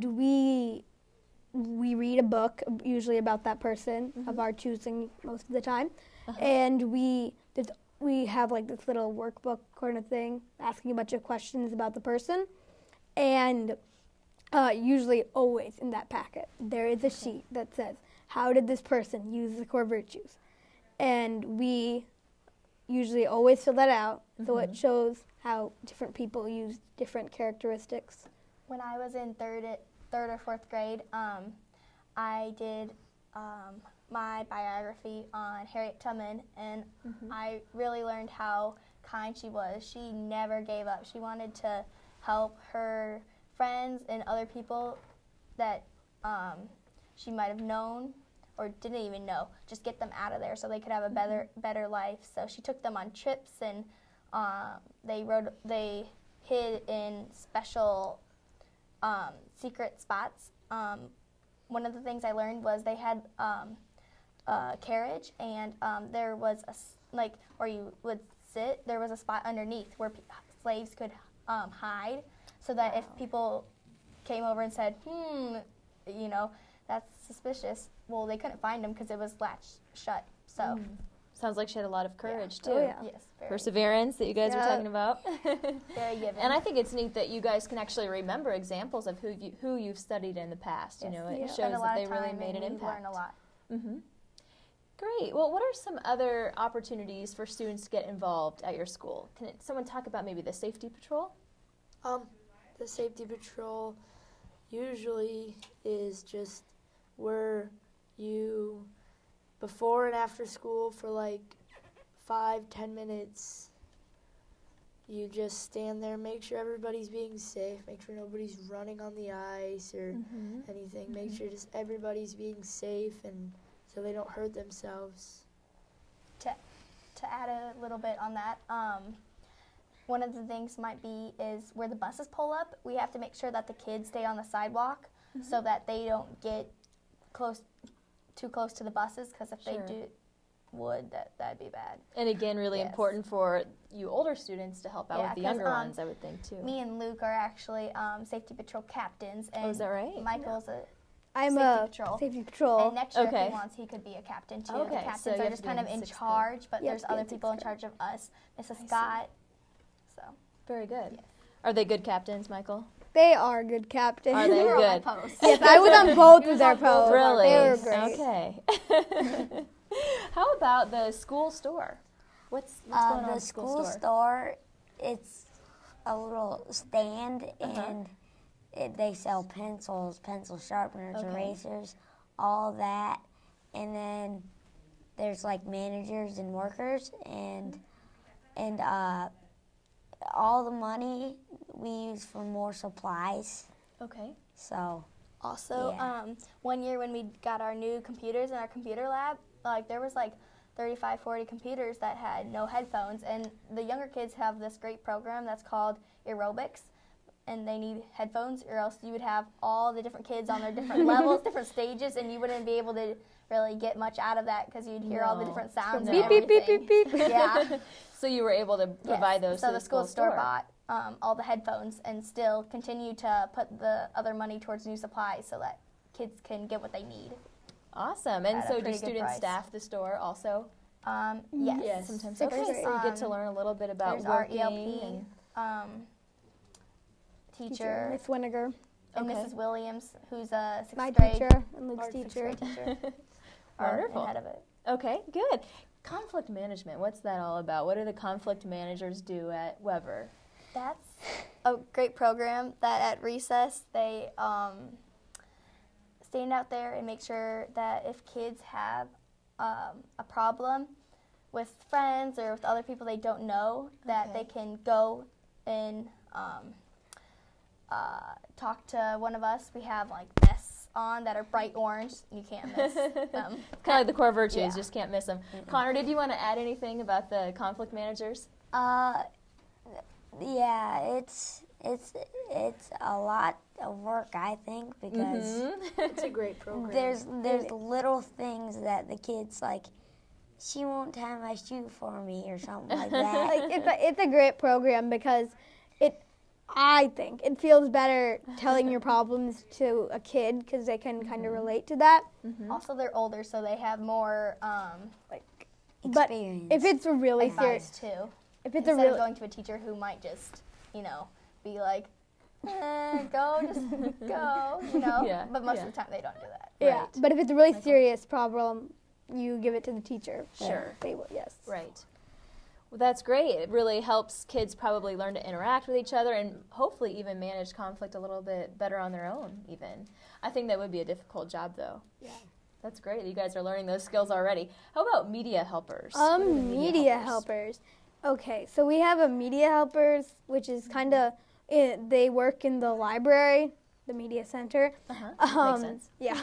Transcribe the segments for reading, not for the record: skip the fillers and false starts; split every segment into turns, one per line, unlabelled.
and we read a book, usually about that person of our choosing most of the time, and we have like this little workbook kind of thing, asking a bunch of questions about the person, and usually always in that packet there is a sheet that says, how did this person use the core virtues? And we usually always fill that out, so it shows how different people use different characteristics.
When I was in third or fourth grade, I did my biography on Harriet Tubman, and I really learned how kind she was. She never gave up. She wanted to help her friends and other people that she might have known or didn't even know, just get them out of there so they could have a better life. So she took them on trips, and they hid in special secret spots. One of the things I learned was they had a carriage, and there was where you would sit, there was a spot underneath where slaves could hide, so that if people came over and said, that's suspicious, well, they couldn't find them because it was latched shut. So
sounds like she had a lot of courage too.
Oh, yeah.
Yes, very.
Perseverance that you guys were talking about.
Very given.
And I think it's neat that you guys can actually remember examples of who you've studied in the past.
Yes.
You know, it shows
Spend a lot
that they
of
really
time
made an
and
impact.
You learn a lot.
Great. Well, what are some other opportunities for students to get involved at your school? Can someone talk about maybe the safety patrol?
The safety patrol usually is just where you, before and after school, for like 5-10 minutes, you just stand there, make sure everybody's being safe, make sure nobody's running on the ice or anything, make sure just everybody's being safe and so they don't hurt themselves.
To add a little bit on that, one of the things might be is where the buses pull up, we have to make sure that the kids stay on the sidewalk so that they don't get too close to the buses, because if they that'd be bad.
And again, really important for you older students to help out with the younger ones, I would think, too.
Me and Luke are actually safety patrol captains. And
is that right?
Michael's
I'm safety patrol.
And next year, if he wants, he could be a captain, too.
Okay.
The captains are just kind of in charge, but there's other people in charge of us. Mrs. Scott. So.
Very good. Are they good captains, Michael?
They are good captains.
Are they good?
Yes, I was on both of their posts.
Really?
They were great.
Okay. How about the school store? What's going on at
the school store? It's a little stand, and they sell pencils, pencil sharpeners, erasers, all that. And then there's like managers and workers, and all the money we use for more supplies.
Okay.
So.
Also, one year when we got our new computers in our computer lab, there was 35, 40 computers that had no headphones, and the younger kids have this great program that's called aerobics, and they need headphones, or else you would have all the different kids on their different levels, different stages, and you wouldn't be able to really get much out of that because you'd hear all the different sounds.
Beep, beep, beep, beep, beep.
Yeah.
So you were able to provide those to
the school store bought all the headphones and still continue to put the other money towards new supplies so that kids can get what they need.
Awesome. And so do students staff the store also?
Yes.
Sometimes. Okay, so you get to learn a little bit about working.
Our ELP teacher,
Miss Winiger.
And Mrs. Williams, who's a sixth
My
grade
teacher and Luke's teacher.
Wonderful.
Head of it.
Okay, good. Conflict management, what's that all about? What do the conflict managers do at Weber?
That's a great program that at recess they stand out there and make sure that if kids have a problem with friends or with other people they don't know, that they can go and talk to one of us. We have vests on that are bright orange, and you can't miss them.
Kind of like the core virtues, just can't miss them. Connor, did you want to add anything about the conflict managers?
Yeah, it's a lot of work, I think, because
it's a great program.
There's little things that the kids she won't tie my shoe for me or something like that.
It's a great program because I think it feels better telling your problems to a kid because they can kind of relate to that.
Also, they're older, so they have more
But
Experience.
if it's a really serious,
advice too.
if it's a
Instead of
really
going to a teacher who might just, be like, go, just go,
Yeah,
But most
yeah.
of the time they don't do that.
yeah,
Right.
but if it's a really serious problem, you give it to the teacher.
Sure.
They will, yes.
Right. Well, that's great. It really helps kids probably learn to interact with each other and hopefully even manage conflict a little bit better on their own even. I think that would be a difficult job, though.
Yeah.
That's great. You guys are learning those skills already. How about media helpers? What are the
Media helpers. Okay, so we have a media helpers, which is kind of, they work in the library, the media center.
Makes sense.
Yeah.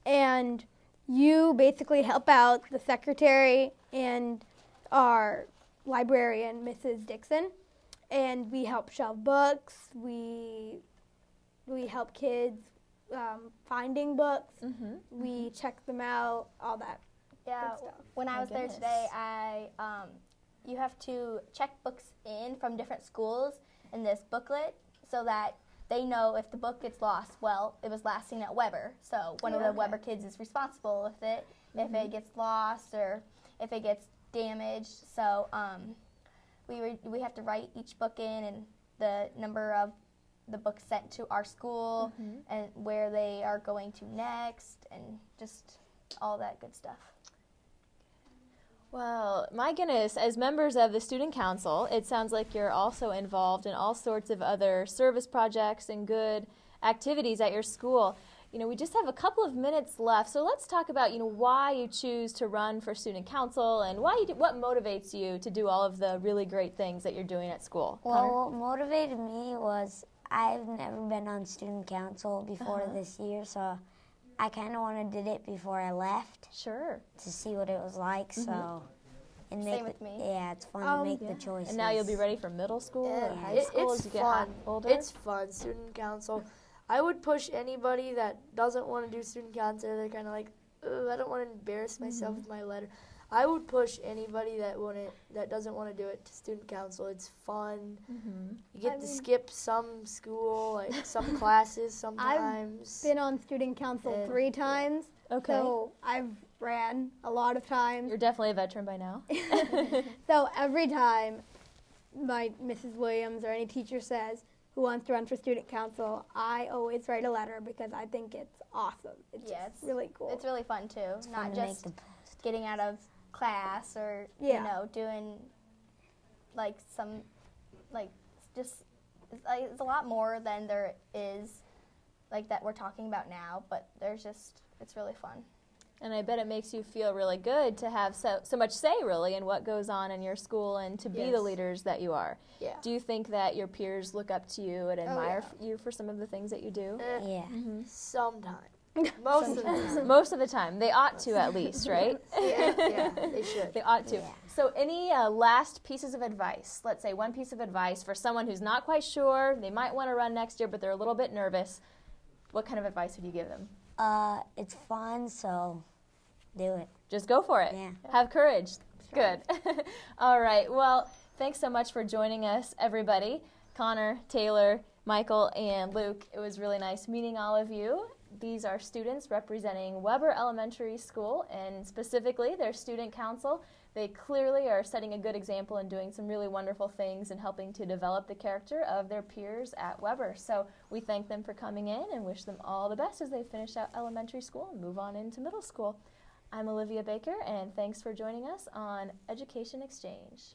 And you basically help out the secretary and our librarian, Mrs. Dixon, and we help shelve books. We help kids finding books. We check them out, all that.
Yeah,
Good stuff.
when I
My
was there
goodness.
today, you have to check books in from different schools in this booklet so that they know if the book gets lost. Well, it was last seen at Weber, so one of the Weber kids is responsible with it if it gets lost or if it gets damaged. So we have to write each book in and the number of the books sent to our school and where they are going to next and just all that good stuff.
Well, my goodness, as members of the Student Council, it sounds like you're also involved in all sorts of other service projects and good activities at your school. We just have a couple of minutes left, so let's talk about, why you choose to run for Student Council and what motivates you to do all of the really great things that you're doing at school. Connor?
Well, what motivated me was I've never been on student council before this year, so I kind of wanted to do it before I left
Sure.
to see what it was like. So, and
Same with me.
Yeah, it's fun to make the choices.
And now you'll be ready for middle school or
Yeah,
high school
it's
as you get
fun.
older?
It's fun, student council. I would push anybody that doesn't want to do student council. They're kind of like, I don't want to embarrass myself with my letter. I would push anybody that doesn't want to do it to student council. It's fun. You get to skip some school, like some classes sometimes.
Been on student council 3 times,
Okay.
so I've ran a lot of times.
You're definitely a veteran by now.
So every time my Mrs. Williams or any teacher says, who wants to run for student council, I always write a letter because I think it's awesome. It's
Yeah,
just really cool.
It's really fun too.
It's
Not
fun to make
just
the post.
getting out of class or doing like some just it's a lot more than there is like that we're talking about now, but it's really fun.
And I bet it makes you feel really good to have so much say, really, in what goes on in your school and to be the
Yes.
leaders that you are.
Yeah.
Do you think that your peers look up to you and admire you for some of the things that you do?
Yeah.
Sometimes. Most of the time.
Most of the time. They ought to, at least, right?
Yeah, they should.
They ought to.
Yeah.
So any last pieces of advice, let's say one piece of advice for someone who's not quite sure, they might want to run next year, but they're a little bit nervous, what kind of advice would you give them?
It's fun, so do it.
Just go for it.
Yeah.
Have courage. Good. All right. Well, thanks so much for joining us, everybody. Connor, Taylor, Michael, and Luke. It was really nice meeting all of you. These are students representing Weber Elementary School, and specifically their student council. They clearly are setting a good example and doing some really wonderful things and helping to develop the character of their peers at Weber. So we thank them for coming in and wish them all the best as they finish out elementary school and move on into middle school. I'm Olivia Baker, and thanks for joining us on Education Exchange.